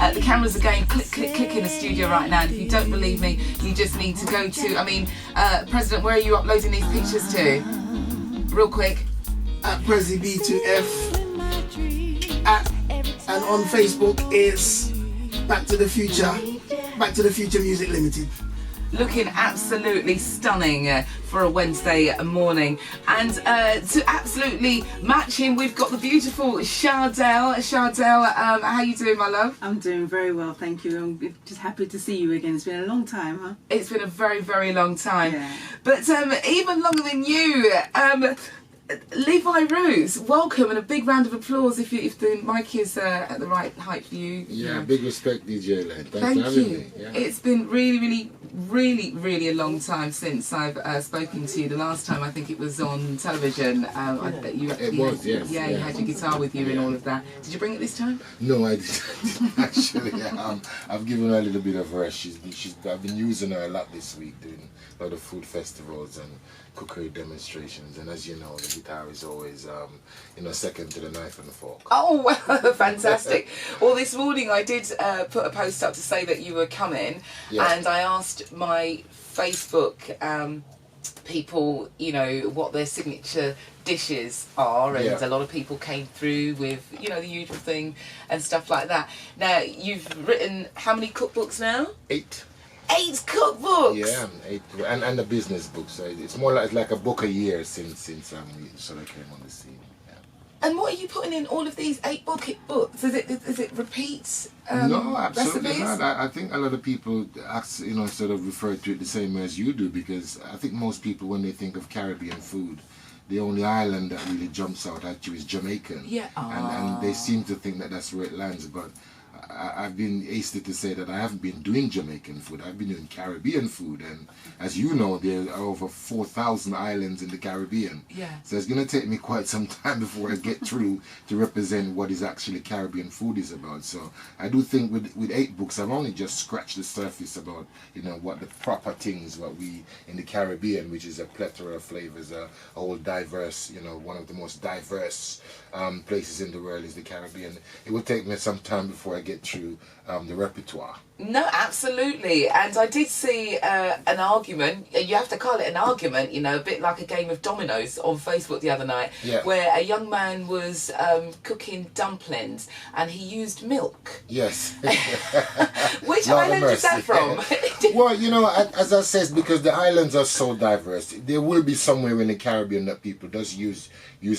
The cameras are going click, click, click in the studio right now. And if you don't believe me, you just need to go to, President, where are you uploading these pictures to? Real quick. At Prezi B2F. And on Facebook is Back to the Future Music Limited. Looking absolutely stunning for a Wednesday morning. And to absolutely match him, we've got the beautiful Chardel. Chardel, how you doing, my love? I'm doing very well, thank you. I'm just happy to see you again. It's been a long time, huh? It's been a very, very long time. Yeah. But even longer than you, Levi Roots, welcome, and a big round of applause if the mic is at the right height for you. Yeah, big respect, DJ Elayne. Thanks Thank for having you. me. Yeah. It's been really a long time since I've spoken to you. The last time I think it was on television. I bet you actually yes. Yeah, you had your guitar with you and all of that. Did you bring it this time? No, I didn't actually. I've given her a little bit of rest. I've been using her a lot this week, doing a lot of food festivals and cookery demonstrations, and as you know, the guitar is always second to the knife and the fork. Oh, well, fantastic. Well, this morning I did put a post up to say that you were coming, and I asked my Facebook people, what their signature dishes are, and a lot of people came through with, the usual thing and stuff like that. Now, you've written how many cookbooks now? 8. 8 cookbooks. Yeah, 8, and a business book. So it's more like a book a year since we sort of came on the scene. Yeah. And what are you putting in all of these 8 books? Is it repeats? No, absolutely recipes? not. I think a lot of people sort of refer to it the same way as you do, because I think most people, when they think of Caribbean food, the only island that really jumps out at you is Jamaican. Yeah. And they seem to think that that's where it lands, but I've been hasty to say that I haven't been doing Jamaican food. I've been doing Caribbean food, and as you know, there are over 4,000 islands in the Caribbean. Yeah. So it's going to take me quite some time before I get through to represent what is actually Caribbean food is about. So I do think with 8 books, I've only just scratched the surface about what the proper things, what we in the Caribbean, which is a plethora of flavors, a whole diverse, one of the most diverse places in the world is the Caribbean. It will take me some time before I get through the repertoire. No, absolutely. And I did see an argument, you have to call it an argument, a bit like a game of dominoes on Facebook the other night, where a young man was cooking dumplings and he used milk. Yes. Which island is that from? Well, as I said, because the islands are so diverse, there will be somewhere in the Caribbean that people does use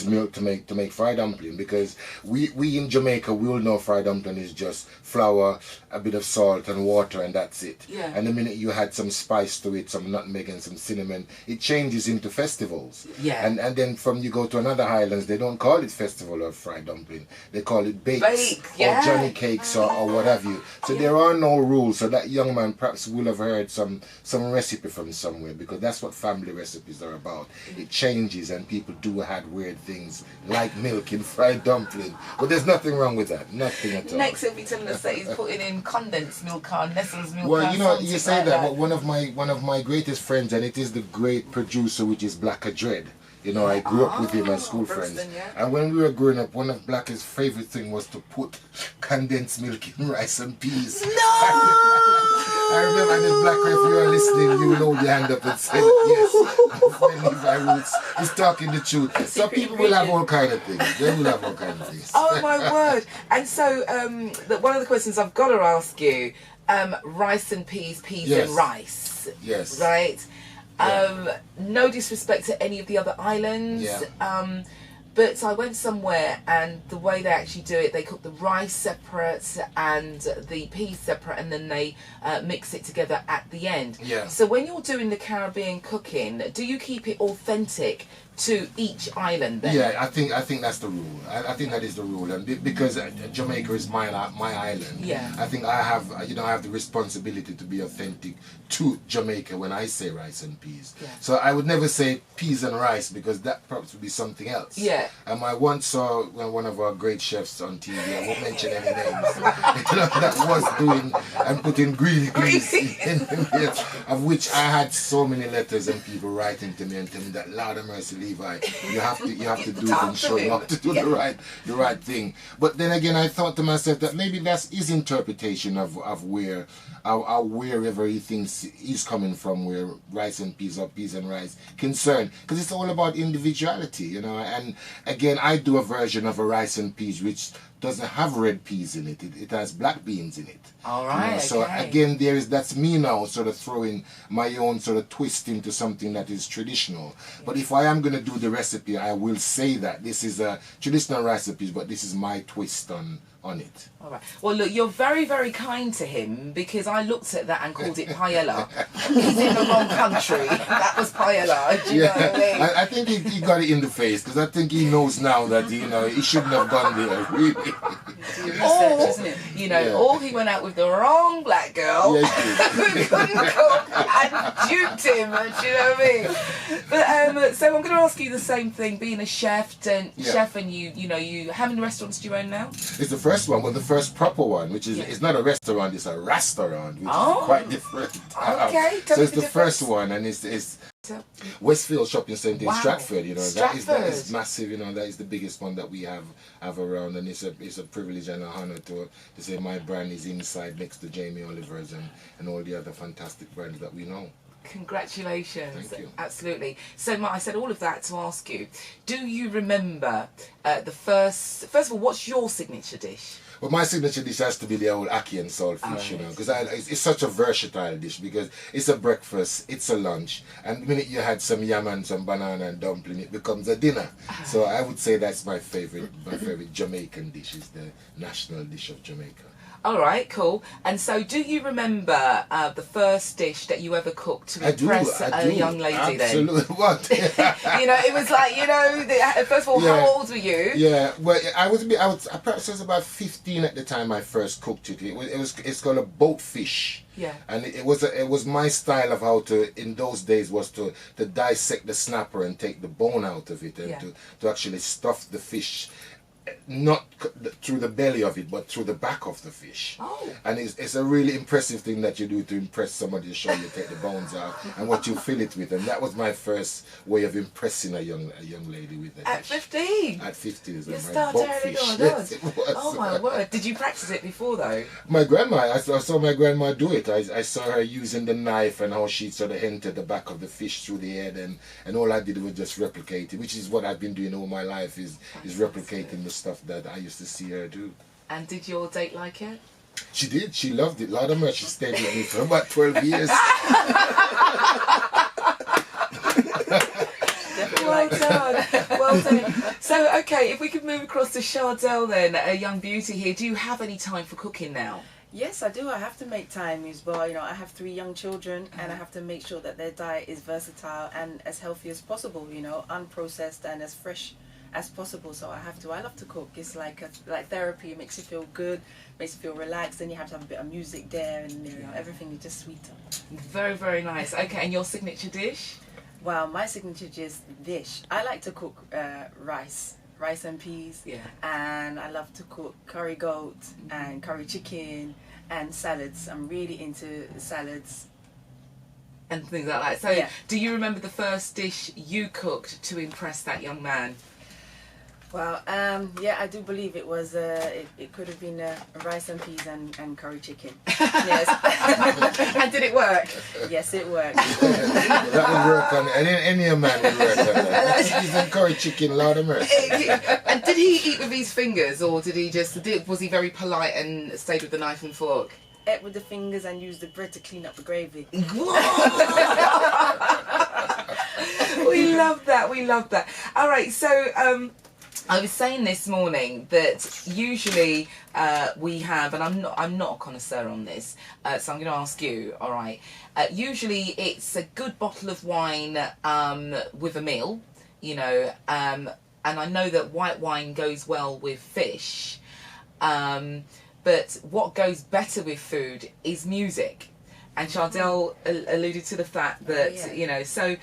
milk to make fried dumpling, because we in Jamaica, we all know fried dumpling is just flour, a bit of salt and water, and that's it. Yeah. And the minute you had some spice to it, some nutmeg and some cinnamon, it changes into festivals. Yeah. And then from you go to another islands, they don't call it festival or fried dumpling. They call it bakes or Johnny cakes or what have you. So there are no rules. So that young man perhaps will have heard some recipe from somewhere, because that's what family recipes are about. It changes, and people do had weird things like milk in fried dumpling. But there's nothing wrong with that. Nothing at all. Next he'll be telling us that he's putting in condensed milk or Nestle's milk. Well, you say that, but one of my greatest friends, and it is the great producer, which is Blacker Dread. I grew up with him as school friends. And when we were growing up, one of Blacker's favorite thing was to put condensed milk in rice and peas. No! I remember this Blacker, if you are listening, you will hold your hand up and say, yes, Levi Roots is talking the truth. So people will have all kind of things. They will have all kind of things. Oh my word. And so one of the questions I've got to ask you, rice and peas and rice. Yes. Right? No disrespect to any of the other islands. But I went somewhere, and the way they actually do it, they cook the rice separate and the peas separate, and then they mix it together at the end. Yeah. So when you're doing the Caribbean cooking, do you keep it authentic to each island then? Yeah, I think that's the rule. I think that is the rule, and because Jamaica is my island. Yeah. I think I have the responsibility to be authentic to Jamaica when I say rice and peas. Yeah. So I would never say peas and rice, because that perhaps would be something else. Yeah. I once saw one of our great chefs on TV, I won't mention any names, that was doing and putting green peas in there, of which I had so many letters and people writing to me and telling me that, Lord of mercy, Levi. You have to do Talk them, to show him. you have to do the right thing. But then again, I thought to myself that maybe that's his interpretation of where wherever he thinks he's coming from, where rice and peas or peas and rice concerned, because it's all about individuality, you know. And again, I do a version of a rice and peas which doesn't have red peas in it. It has black beans in it. All right. You know, so okay. again, that's me now sort of throwing my own sort of twist into something that is traditional. But if I am going to do the recipe, I will say that this is a traditional recipe, but this is my twist on it. All right. Well, look, you're very, very kind to him, because I looked at that and called it paella. He's in the wrong country. That was paella. Do you know what I mean? I think he got it in the face, because I think he knows now that he shouldn't have gone there. Really. Or, isn't it? you know, or he went out with the wrong black girl Yeah, he did. who couldn't cook and duped him. Do you know what I mean? But so I'm going to ask you the same thing. Being a chef, and you, how many restaurants do you own now? It's the first one, well, the first proper one, which is it's not a restaurant, it's a restaurant, which is quite different. Okay, so it's the the first one, and it's Westfield Shopping Centre in Stratford. You know, that is massive. You know, that is the biggest one that we have around, and it's a privilege and an honour to say my brand is inside next to Jamie Oliver's and all the other fantastic brands that we know. Congratulations. Thank you. Absolutely. So I said all of that to ask you, do you remember the first of all, what's your signature dish? Well, my signature dish has to be the old ackee and saltfish, you know, because it's such a versatile dish, because it's a breakfast, it's a lunch, and the minute you had some yam and some banana and dumpling, it becomes a dinner. So I would say that's my favorite Jamaican dish, is the national dish of Jamaica. All right, cool. And so, do you remember the first dish that you ever cooked to impress a young lady? Absolutely. Then, What? you know, it was like, you know, first of all, how old were you? Yeah, well, I perhaps I was about 15 at the time I first cooked it. It's called a boatfish. Yeah. And it was my style of how to, in those days, was to dissect the snapper and take the bone out of it, and to actually stuff the fish, not through the belly of it, but through the back of the fish. Oh. And it's a really impressive thing that you do to impress somebody, to show you take the bones out and what you fill it with. And that was my first way of impressing a young lady with that. At 15? At 15 is You my started early boatfish. on, Yes, it was. Oh my word. Did you practice it before though? My grandma, I saw my grandma do it. I saw her using the knife and how she sort of entered the back of the fish through the head, and all I did was just replicate it, which is what I've been doing all my life, is replicating the stuff that I used to see her do. And did your date like it? She did. She loved it. Lord of mercy, she stayed with me for about 12 years. Well done. Well done. So, okay, if we could move across to Chardel then, a young beauty here. Do you have any time for cooking now? Yes, I do. I have to make time as well. You know, I have 3 young children, and I have to make sure that their diet is versatile and as healthy as possible, you know, unprocessed and as fresh as possible. So I love to cook. It's like therapy. It makes you feel good, makes you feel relaxed. Then you have to have a bit of music there, and you know, everything is just sweeter. Very, very nice. Okay, and your signature dish? Well, my signature dish, I like to cook rice and peas, and I love to cook curry goat and curry chicken and salads. I'm really into salads. And things like that. So, do you remember the first dish you cooked to impress that young man? Well, yeah, I do believe it was, it could have been rice and peas and curry chicken. Yes. And did it work? Yes, it worked. That would work on any man would work on that. Peas and curry chicken, Lord of mercy. And did he eat with his fingers, or did he was he very polite and stayed with the knife and fork? Ate with the fingers and used the bread to clean up the gravy. We love that. We love that. All right, so I was saying this morning that usually we have, and I'm not a connoisseur on this, so I'm going to ask you. All right, usually it's a good bottle of wine with a meal, you know, and I know that white wine goes well with fish, but what goes better with food is music. And Chardel alluded to the fact that, you know, so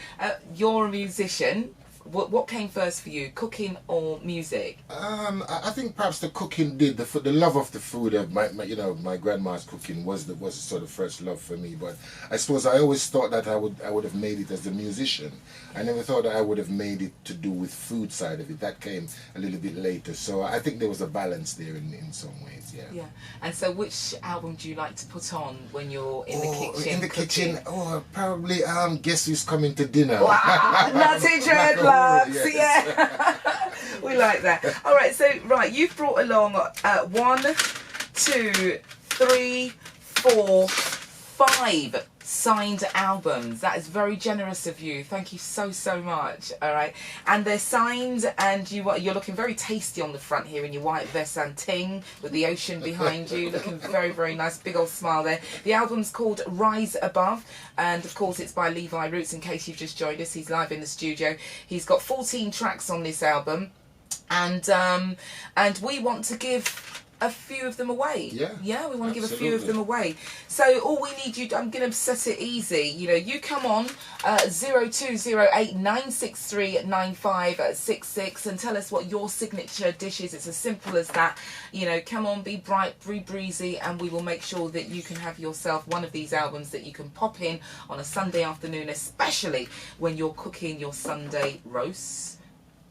you're a musician What came first for you, cooking or music? I think perhaps the cooking did the love of the food of my grandma's cooking was the sort of first love for me. But I suppose I always thought that I would have made it as a musician. I never thought that I would have made it to do with food side of it. That came a little bit later. So I think there was a balance there in some ways. Yeah. Yeah. And so, which album do you like to put on when you're in the kitchen? In the cooking? kitchen, probably Guess Who's Coming to Dinner. Wow, nutty dreadlocks, Yes. Yeah. We like that. All right, so you've brought along 1, 2, 3, 4, 5 signed albums. That is very generous of you. Thank you so much. All right, and they're signed, and you're looking very tasty on the front here in your white vest and ting with the ocean behind you, looking very nice, big old smile there. The album's called Rise Above, and of course it's by Levi Roots. In case you've just joined us, he's live in the studio. He's got 14 tracks on this album, and we want to give a few of them away. Yeah, we want to give a few of them away. So all we need you, I'm going to set it easy. You come on 0208-963-9566 and tell us what your signature dish is. It's as simple as that. Come on, be bright, be breezy, and we will make sure that you can have yourself one of these albums that you can pop in on a Sunday afternoon, especially when you're cooking your Sunday roasts.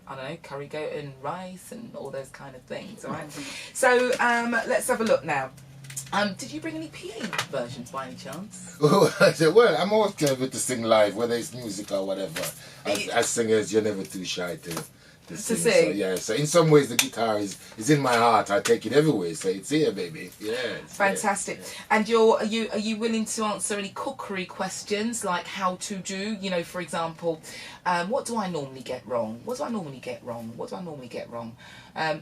I don't know, curry goat and rice and all those kind of things, all right? So let's have a look now. Did you bring any PA versions by any chance? Well, I'm always clever to sing live, whether it's music or whatever. As singers, you're never too shy to sing. So, yeah, so in some ways the guitar is in my heart. I take it everywhere, so it's here, baby. Yeah. Fantastic. Yeah. And are you willing to answer any cookery questions, like how to do, for example, what do I normally get wrong? What do I normally get wrong?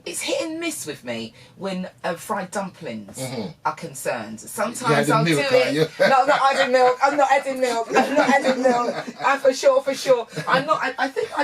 It's hit and miss with me when fried dumplings are concerned. Sometimes I'll do it. No, I'm not adding milk. I'm not adding milk. For sure. I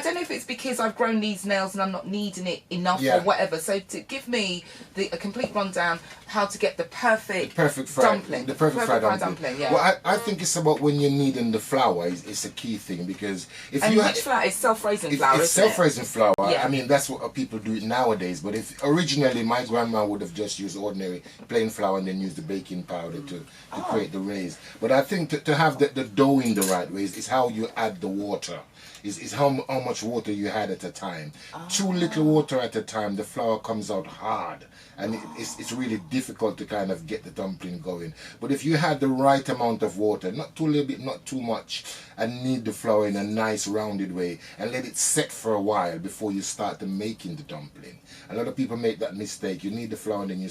don't know if it's because I've grown these nails and I'm not kneading it enough or whatever. So to give me a complete rundown how to get the perfect dumpling. The perfect fried dumpling. Yeah. Well, I think it's about when you're kneading the flour is a key thing, because if which flour? It's self-raising flour. It's self-raising flour. Yeah. I mean, that's what people do it nowadays. But if originally my grandma would have just used ordinary plain flour and then used the baking powder to create the raise. But I think to have the dough in the right way is how you add the water. Is how much water you had at a time. Too little water at a time, the flour comes out hard, and it's really difficult to kind of get the dumpling going. But if you had the right amount of water, not too little bit, not too much, and knead the flour in a nice rounded way and let it set for a while before you start to making the dumpling. A lot of people make that mistake. You knead the flour and then you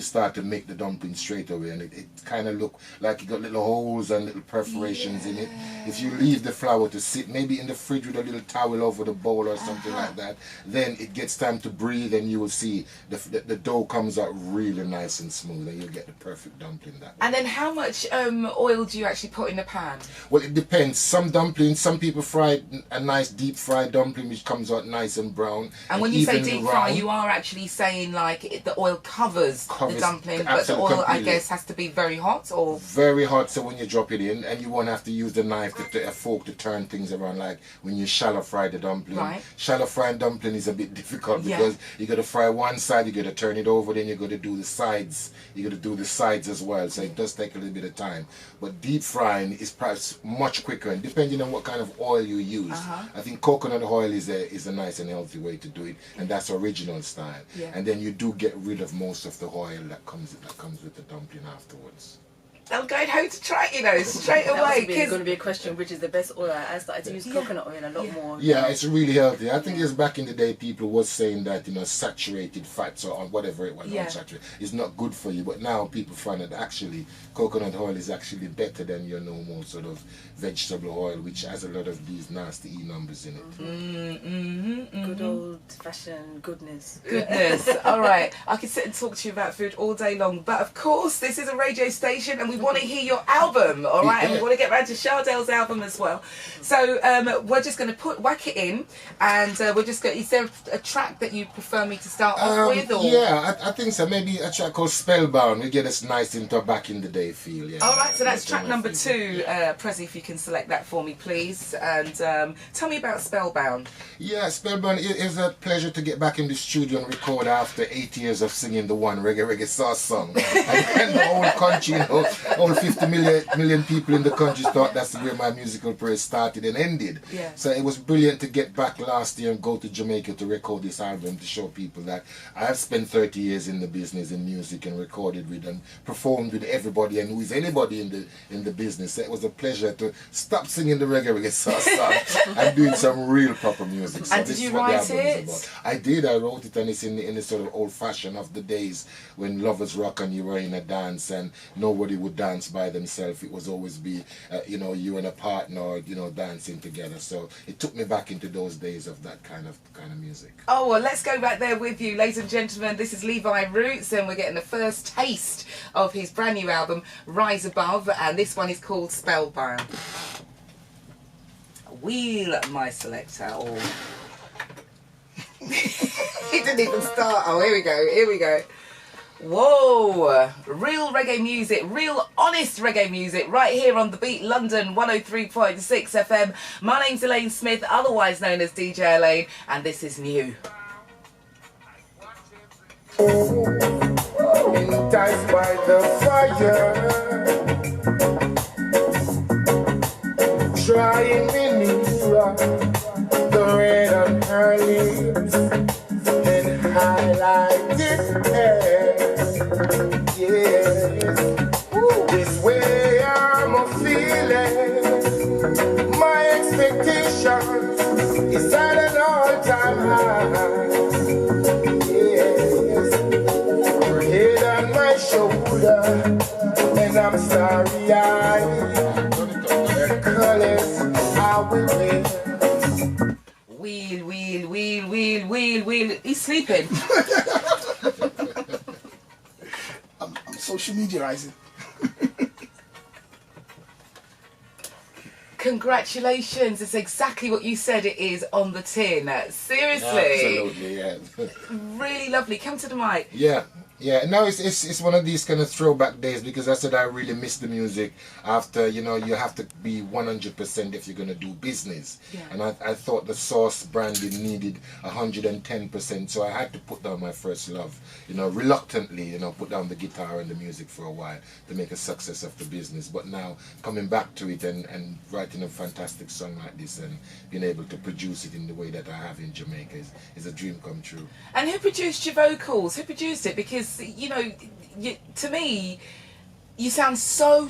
start to make the dumpling straight away, and it kind of look like you got little holes and little perforations in it. If you leave the flour to sit maybe in the fridge with a little towel over the bowl or something like that, then it gets time to breathe, and you will see the dough comes out really nice and smooth, and you'll get the perfect dumpling that way. And then how much oil do you actually put in the pan? Well, it depends. Some dumplings, some people fry a nice deep fried dumpling which comes out nice and brown. And when you say deep fry, you are actually saying like the oil covers the dumpling, but the oil, completely. I guess, has to be very hot, or very hot. So when you drop it in, and you won't have to use the knife, a fork to turn things around like when you shallow fry the dumpling. Right. Shallow frying dumpling is a bit difficult because you got to fry one side, you got to turn it over, then you got to do the sides. You got to do the sides as well. So it does take a little bit of time. But deep frying is perhaps much quicker, and depending on what kind of oil you use. I think coconut oil is a nice and healthy way to do it, and that's original style. Yeah. And then you do get rid of most of the oil that comes with the dumpling afterwards. I'm going home to try it, straight away. It's going to be a question, which is the best oil. I started to use coconut oil a lot more. Yeah, it's really healthy. I think it's back in the day people was saying that, saturated fats or whatever it was, unsaturated, is not good for you. But now people find that actually coconut oil is actually better than your normal sort of vegetable oil, which has a lot of these nasty E numbers in it. Good old-fashioned goodness. All right. I could sit and talk to you about food all day long. But of course, this is a radio station, and we we want to hear your album, all right? And we want to get round to Chardel's album as well. So we're just going to whack it in, and we're just going. Is there a track that you prefer me to start off with? Or? Yeah, I think so. Maybe a track called Spellbound. We get us nice into a back in the day feel. Yeah. All right, so that's track number 2. Prezi, if you can select that for me, please. And tell me about Spellbound. Yeah, Spellbound. It was a pleasure to get back in the studio and record after 8 years of singing the one reggae sauce song. And the whole country, you know, all 50 million people in the country thought that's where my musical career started and ended. Yeah. So it was brilliant to get back last year and go to Jamaica to record this album to show people that I have spent 30 years in the business in music and recorded with and performed with everybody and who is anybody in the business. So it was a pleasure to stop singing the reggae sauce song and doing some real proper music. So and did you write it? I did. I wrote it, and it's in the sort of old fashion of the days when lovers rock and you were in a dance and nobody would dance by themselves. It was always be, you know, you and a partner, you know, dancing together. So it took me back into those days of that kind of music. Oh, well, let's go back there with you, ladies and gentlemen. This is Levi Roots, and we're getting the first taste of his brand new album, Rise Above, and this one is called Spellbound. Wheel my selector. Oh. He didn't even start. Oh, here we go. Here we go. Whoa, real reggae music, real honest reggae music, right here on The Beat London 103.6 FM. My name's Elayne Smith, otherwise known as DJ Elayne, and this is new. Enticed by the fire, trying me nearer, the red on her lips and highlighted hair. Yes, this way I'm feeling. My expectations is at an all-time high. Yes, her head on my shoulder, and I'm sorry the colors I will wear. Wheel. He's sleeping. I'm social mediaizing. Congratulations, it's exactly what you said it is on the tin. Seriously. Absolutely, yeah. Really lovely. Come to the mic. Yeah, no, it's one of these kind of throwback days because I said I really miss the music after, you know, you have to be 100% if you're going to do business. Yeah. And I thought the Sauce branding needed 110%, so I had to put down my first love, you know, reluctantly, you know, put down the guitar and the music for a while to make a success of the business. But now coming back to it and writing a fantastic song like this and being able to produce it in the way that I have in Jamaica is a dream come true. And who produced your vocals? Who produced it? Because, you know, to me, you sound so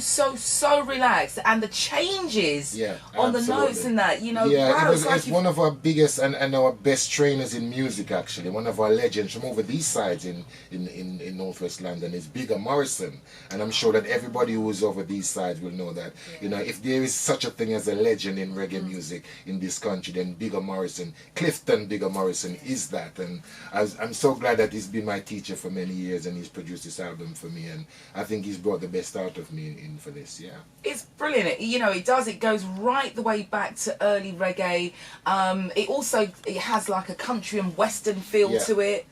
relaxed, and the changes on the notes and that, you know, wow, it's one of our biggest and our best trainers in music, actually. One of our legends from over these sides in Northwest London is Bigger Morrison, and I'm sure that everybody who is over these sides will know that, you know, if there is such a thing as a legend in reggae music in this country, then Bigger Morrison, Clifton Bigger Morrison is that, and I'm so glad that he's been my teacher for many years and he's produced this album for me, and I think he's brought the best out of me in for this. It's brilliant. You know, it goes right the way back to early reggae. It has like a country and western feel to it.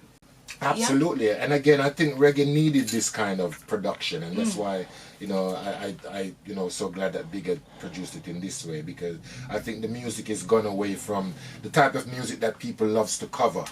Absolutely. And again, I think reggae needed this kind of production, and that's why, you know, I you know, so glad that Bigger produced it in this way, because I think the music has gone away from the type of music that people loves to cover.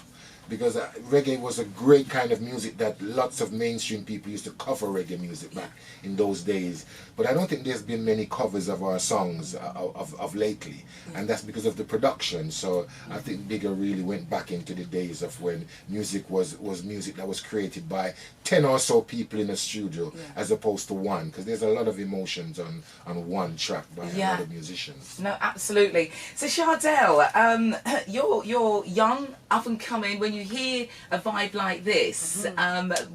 Because reggae was a great kind of music that lots of mainstream people used to cover reggae music back in those days. But I don't think there's been many covers of our songs of lately. And that's because of the production. So I think Bigger really went back into the days of when music was music that was created by 10 or so people in a studio as opposed to one. Because there's a lot of emotions on one track by a lot of musicians. No, absolutely. So Chardel, you're young, up and coming. When you hear a vibe like this,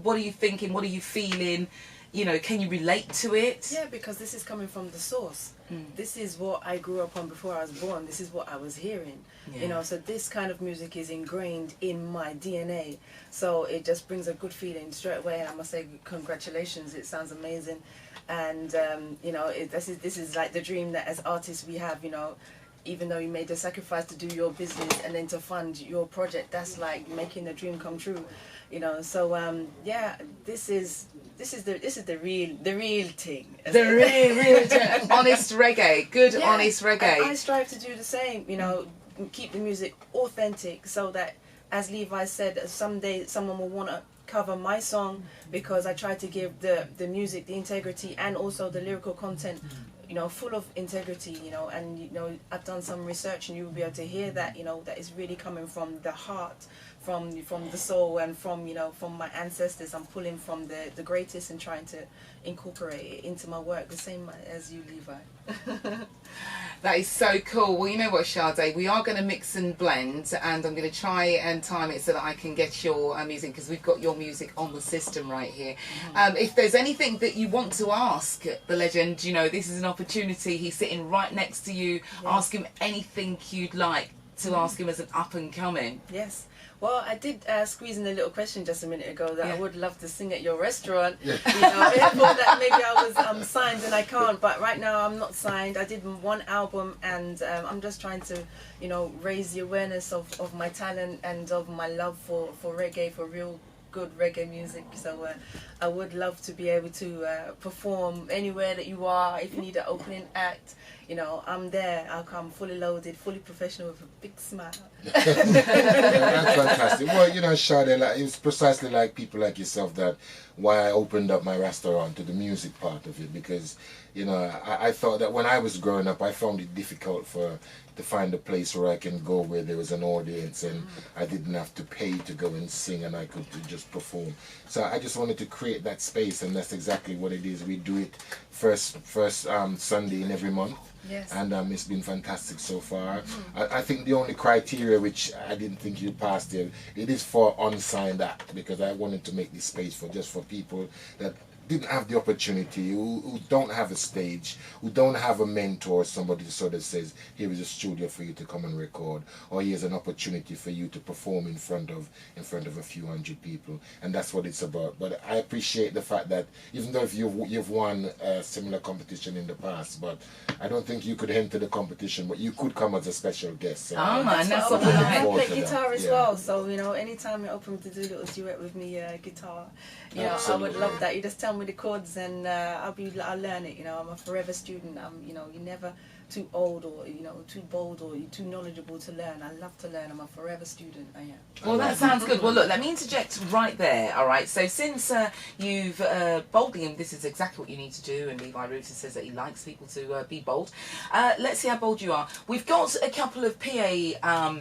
what are you thinking? What are you feeling? you know, can you relate to it? Yeah, because this is coming from the source. This is what I grew up on before I was born. This is what I was hearing. You know, so this kind of music is ingrained in my DNA. So it just brings a good feeling straight away. And I must say, congratulations. It sounds amazing. And, you know, this is like the dream that as artists we have, you know, even though you made the sacrifice to do your business and then to fund your project, that's like making the dream come true. You know, so yeah, this is the real thing. The real honest reggae, good honest reggae. And I strive to do the same. You know, keep the music authentic, so that, as Levi said, someday someone will want to cover my song, because I try to give the music the integrity and also the lyrical content, you know, full of integrity, you know, and, you know, I've done some research and you will be able to hear that, you know, that is really coming from the heart, from the soul, and from, you know, from my ancestors. I'm pulling from the greatest and trying to incorporate it into my work, the same as you, Levi. That is so cool. Well, you know what, Sade, we are going to mix and blend, and I'm going to try and time it so that I can get your music, because we've got your music on the system right here. If there's anything that you want to ask the legend, you know, this is an opportunity. He's sitting right next to you. Ask him anything you'd like to ask him as an up-and-coming. Yes. Well, I did squeeze in a little question just a minute ago that I would love to sing at your restaurant. You know, I thought that maybe I was signed and I can't, but right now I'm not signed. I did one album, and I'm just trying to, you know, raise the awareness of my talent and of my love for reggae, for real good reggae music. So I would love to be able to perform anywhere that you are. If you need an opening act, you know, I'm there. I'll come fully loaded, fully professional, with a big smile. That's fantastic. Well, you know, Sade, like, it's precisely like people like yourself that why I opened up my restaurant to the music part of it, because, you know, I thought that when I was growing up, I found it difficult to find a place where I can go where there was an audience and I didn't have to pay to go and sing, and I could just perform. So I just wanted to create that space, and that's exactly what it is. We do it first Sunday in every month. Yes. And it's been fantastic so far. I think the only criteria which I didn't think you passed there, it is for unsigned act, because I wanted to make this space for just for people that didn't have the opportunity, who don't have a stage, who don't have a mentor, somebody sort of says, here is a studio for you to come and record, or here's an opportunity for you to perform in front of a few hundred people. And that's what it's about. But I appreciate the fact that even though if you've won a similar competition in the past, but I don't think you could enter the competition, but you could come as a special guest. So man, that's what I play guitar as well, so, you know, anytime you're open to do a little duet with me, guitar, you know, I would love that. You just tell me the chords and I'll learn it. You know, I'm a forever student. You know, you're never too old or, you know, too bold or you're too knowledgeable to learn. I love to learn. I'm a forever student. I am. Well, that sounds good. Well, look, let me interject right there. All right. So since you've boldly, and this is exactly what you need to do, and Levi Roots says that he likes people to be bold. Let's see how bold you are. We've got a couple of PA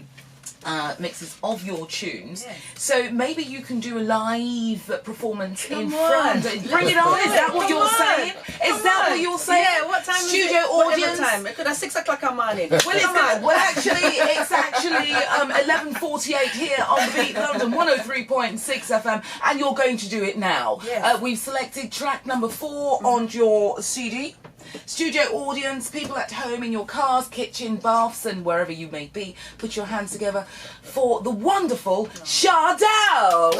mixes of your tunes, so maybe you can do a live performance in front. Bring it on! Is that what you're saying? Is that what you're saying? Yeah. What time? Studio is it? audience. What time? It could have 6 o'clock in the morning. It's actually 11:48 here on Beat London 103.6 FM, and you're going to do it now. Yes. We've selected track number 4 on your CD. Studio audience, people at home in your cars, kitchen, baths, and wherever you may be, put your hands together for the wonderful CHARDEL.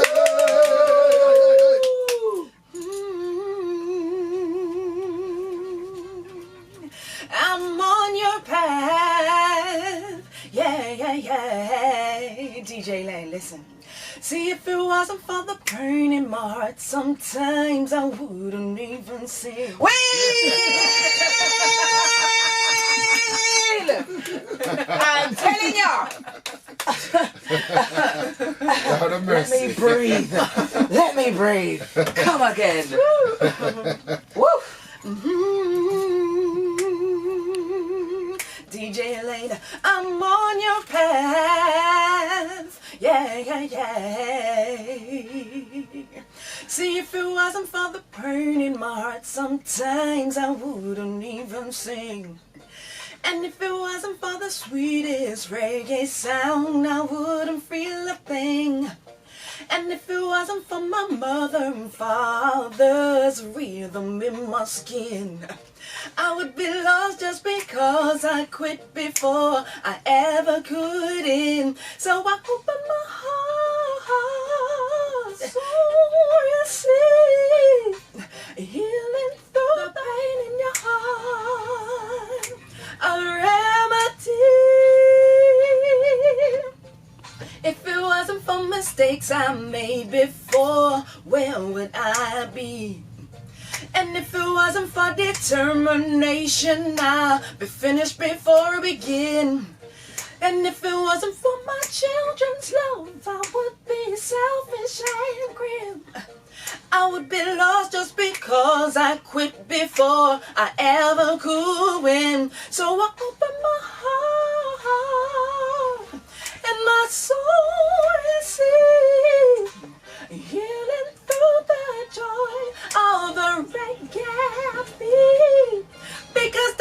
I'm on your path. Yeah. DJ Elayne, listen. See, if it wasn't for the pain in my heart, sometimes I wouldn't even sing. I'm telling you. Let me breathe. Let me breathe. Come again. Woo. DJ Elayne, I'm on your path. Yeah. See, if it wasn't for the pain in my heart, sometimes I wouldn't even sing. And if it wasn't for the sweetest reggae sound, I wouldn't feel a thing. And if it wasn't for my mother and father's rhythm in my skin, I would be lost just because I quit before I ever could in. So I open my heart, so you see, healing through the pain in your heart, a remedy. If it wasn't for mistakes I made before, where would I be? And if it wasn't for determination, I'll be finished before we begin. And if it wasn't for my children's love, I would be selfish and grim. I would be lost just because I quit before I ever could win. So I open my heart and my soul receive, healing through the joy of the reggae beat. Because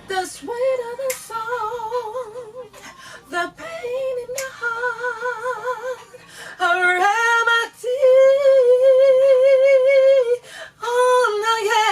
the sweet of the song, the pain in the heart, a remedy. Oh no, yeah.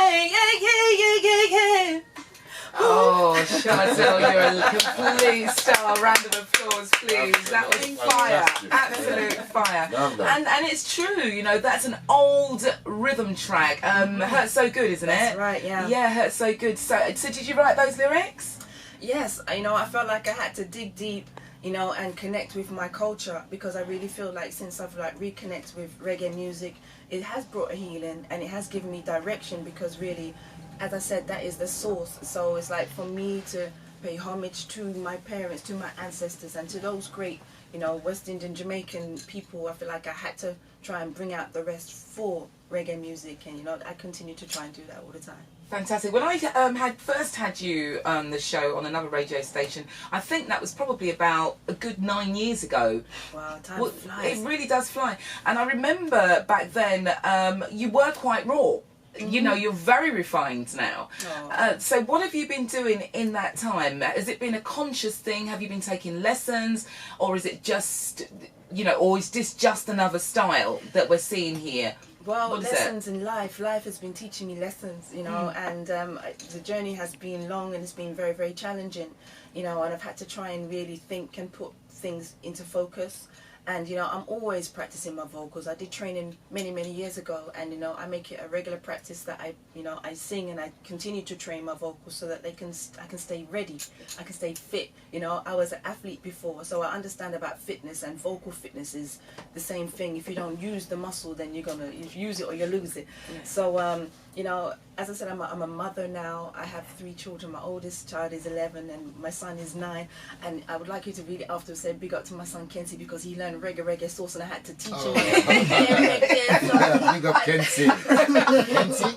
Oh, Chardel, you're a complete star. Round of applause, please. That was fire, absolute fire. And it's true, you know, that's an old rhythm track. Hurts So Good, isn't it? That's right, yeah. Yeah, Hurts So Good. So did you write those lyrics? Yes, you know, I felt like I had to dig deep, you know, and connect with my culture, because I really feel like since I've like reconnected with reggae music, it has brought a healing and it has given me direction, because really, as I said, that is the source. So it's like for me to pay homage to my parents, to my ancestors, and to those great, you know, West Indian, Jamaican people. I feel like I had to try and bring out the rest for reggae music, and you know, I continue to try and do that all the time. Fantastic. When I first had you on the show on another radio station, I think that was probably about a good 9 years ago. Wow, time flies. It really does fly. And I remember back then you were quite raw. You know, you're very refined now. So what have you been doing in that time? Has it been a conscious thing? Have you been taking lessons? Or is it just, you know, or is this just another style that we're seeing here? Well, lessons in life. Life has been teaching me lessons, you know, and the journey has been long and it's been very, very challenging, you know, and I've had to try and really think and put things into focus. And, you know, I'm always practicing my vocals. I did training many, many years ago, and, you know, I make it a regular practice that I sing, and I continue to train my vocals so that I can stay ready, I can stay fit. You know, I was an athlete before, so I understand about fitness, and vocal fitness is the same thing. If you don't use the muscle, then you use it or you lose it. Yeah. So, you know, as I said, I'm a mother now. I have 3 children. My oldest child is 11 and my son is 9. And I would like you to really afterwards say big up to my son Kenzie, because he learned reggae sauce and I had to teach him. Big up Kenzie.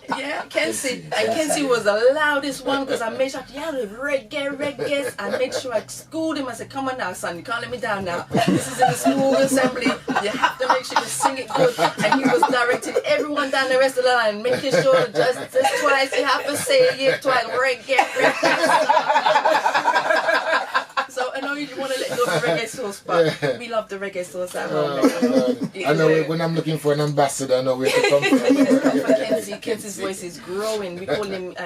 Yeah, Kenzie. And Kenzie was the loudest one, because I made sure he had reggae. I made sure I schooled him. I said, come on now, son, you can't let me down now. This is in a small assembly. You have to make sure you sing it good. And he was directing everyone down the rest of the line, making sure just twice, you have to say it twice, reggae. So I know you want to let go of the reggae sauce, but we love the reggae sauce at home. I know when I'm looking for an ambassador, I know where to come from. Kenzie's voice is growing. We call him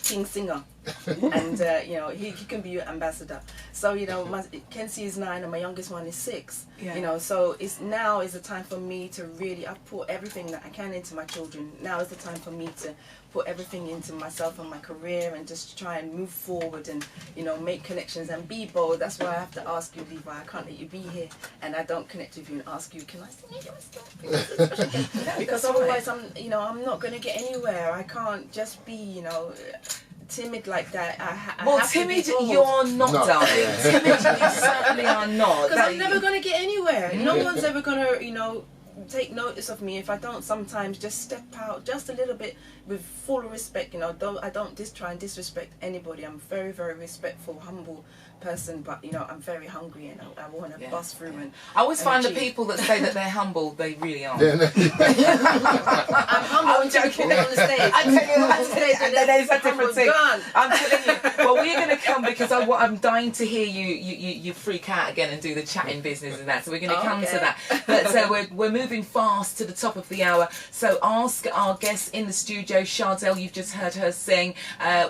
King Singer. And you know, he can be your ambassador. So you know, Kenzie is 9 and my youngest one is 6. Yeah. You know, so now is the time for me to really, I put everything that I can into my children. Now is the time for me to put everything into myself and my career, and just try and move forward, and you know, make connections and be bold. That's why I have to ask you, Levi. I can't let you be here and I don't connect with you and ask you, can I sing your stuff? Because otherwise I'm not going to get anywhere. I can't just be, you know, timid like that. Well, timid you're not, darling. Timid you certainly are not. Because I'm never going to get anywhere. No one's ever going to, you know, take notice of me if I don't sometimes just step out just a little bit with full respect. You know, I don't try and disrespect anybody. I'm very, very respectful, humble person, but you know, I'm very hungry and I want to bust through. And I always find the people that say that they're humble, they really aren't. I'm humble until you put me on the stage. I tell you, that is a different thing. I'm telling you. Well, we're going to come because I'm dying to hear you freak out again and do the chatting business and that. So we're going to come to that. But we're moving fast to the top of the hour. So ask our guests in the studio. Chardel, you've just heard her sing.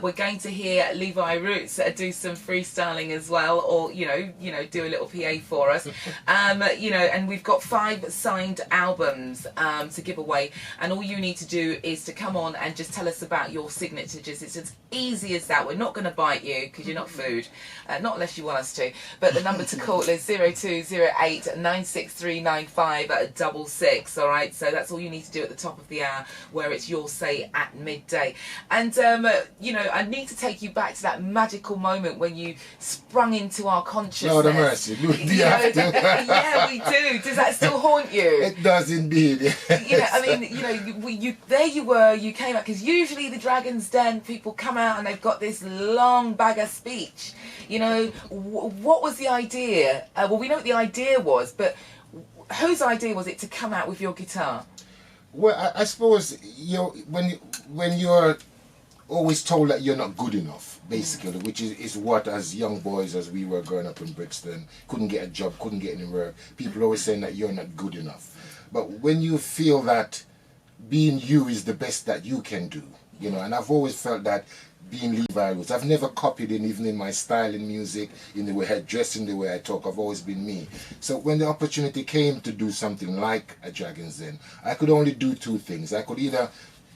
We're going to hear Levi Roots do some freestyling as well, or you know, do a little PA for us. You know, and we've got 5 signed albums to give away, and all you need to do is to come on and just tell us about your signatures. It's as easy as that. We're not going to bite you because you're not food, not unless you want us to. But the number to call is 0208 963 9566. All right, so that's all you need to do at the top of the hour, where it's your say at midday. And you know, I need to take you back to that magical moment when you sprung into our consciousness. Lord have mercy. Yeah, we do. Does that still haunt you? It does indeed. You know, I mean, you know, there you were. You came out because usually the Dragon's Den people come out and they've got this long bag of speech. You know, what was the idea? Well, we know what the idea was, but whose idea was it to come out with your guitar? Well, I suppose when you're always told that you're not good enough, basically, which is what, as young boys, as we were growing up in Brixton, couldn't get a job, couldn't get anywhere. People always saying that you're not good enough. But when you feel that being you is the best that you can do, you know, and I've always felt that being Levi Roots, I've never copied even in my style in music, in the way I dress, in the way I talk, I've always been me. So when the opportunity came to do something like a Dragon's Den, I could only do 2 things. I could either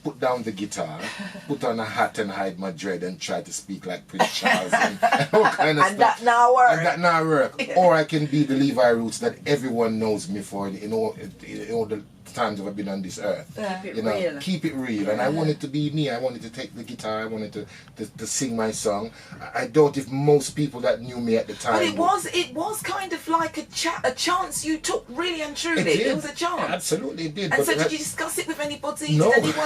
put down the guitar, put on a hat and hide my dread and try to speak like Prince Charles and all kind of stuff. That now work. And that now work. Or I can be the Levi Roots that everyone knows me for in all the times I've been on this earth. Keep it real. And I wanted to be me. I wanted to take the guitar. I wanted to sing my song. I doubt if most people that knew me at the time. But it was kind of like a chance you took, really and truly. It was a chance. Absolutely, it did. And so did you discuss it with anybody? No. Did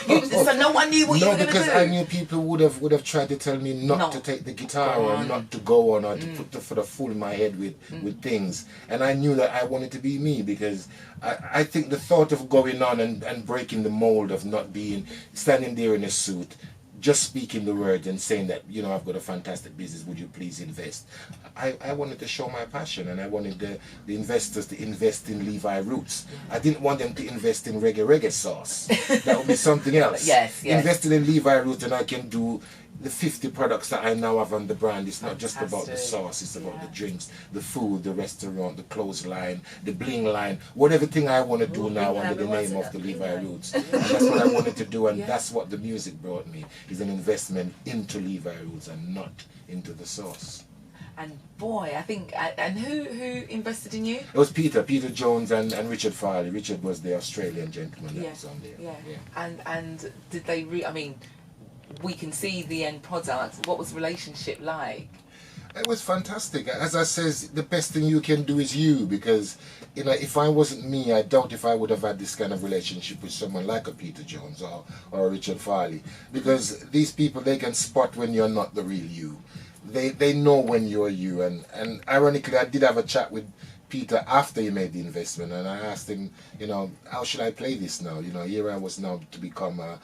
anyone so no one knew what you were going to do? No, because I knew people would have tried to tell me not to take the guitar or not to go on or to put the fool in my head with things. And I knew that I wanted to be me, because I think the thought of going on and breaking the mold of not being, standing there in a suit, just speaking the words and saying that, you know, I've got a fantastic business, would you please invest? I wanted to show my passion, and I wanted the investors to invest in Levi Roots. I didn't want them to invest in reggae sauce. That would be something else. Yes. Invested in Levi Roots, and I can do the 50 products that I now have on the brand. It's not just about the sauce, it's about the drinks, the food, the restaurant, the clothes line, the bling line, whatever thing I want to do now under the name of the Levi Roots. And that's what I wanted to do, and that's what the music brought me, is an investment into Levi Roots and not into the sauce. And boy, I think, and who invested in you? It was Peter Jones and Richard Farley. Richard was the Australian gentleman that was on there. Yeah. And did they I mean, we can see the end product. What was the relationship like? It was fantastic. As I says, the best thing you can do is you, because, you know, if I wasn't me, I doubt if I would have had this kind of relationship with someone like a Peter Jones or a Richard Farley, because these people, they can spot when you're not the real you. They know when you're you, and ironically, I did have a chat with Peter after he made the investment, and I asked him, you know, how should I play this now? You know, here I was now to become a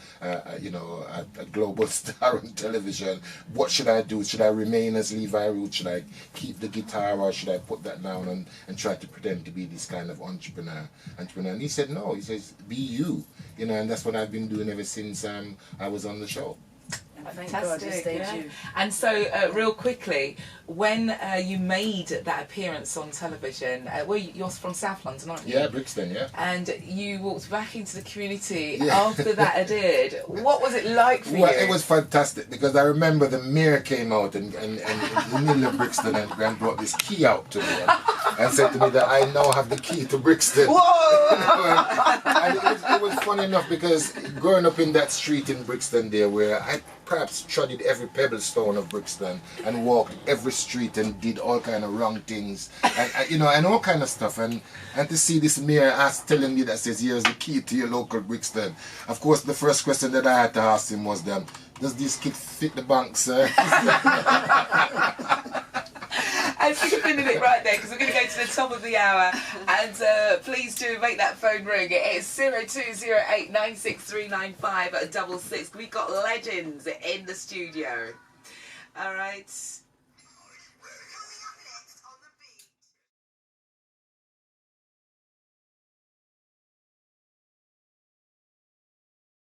global star on television. What should I do? Should I remain as Levi Roots? Should I keep the guitar, or should I put that down and try to pretend to be this kind of entrepreneur? And he said no. He says, be you. You know, and that's what I've been doing ever since I was on the show. Fantastic. And so, real quickly, when you made that appearance on television, you're from South London, aren't you? Yeah, Brixton, yeah. And you walked back into the community after that aired. What was it like for you? Well, it was fantastic, because I remember the mayor came out and in the middle of Brixton and brought this key out to me and said to me that I now have the key to Brixton. Whoa! And it was funny enough, because growing up in that street in Brixton there, where I perhaps trotted every pebblestone of Brixton and walked every street and did all kind of wrong things, and all kind of stuff, and to see this mayor telling me that, says, here's the key to your local Brixton. Of course, the first question that I had to ask him was, does this kit fit the bank, sir? And spinning it right there, because we're going to go to the top of the hour, and please do make that phone ring. It's 0208 963 9566. We've got legends in the studio. All right.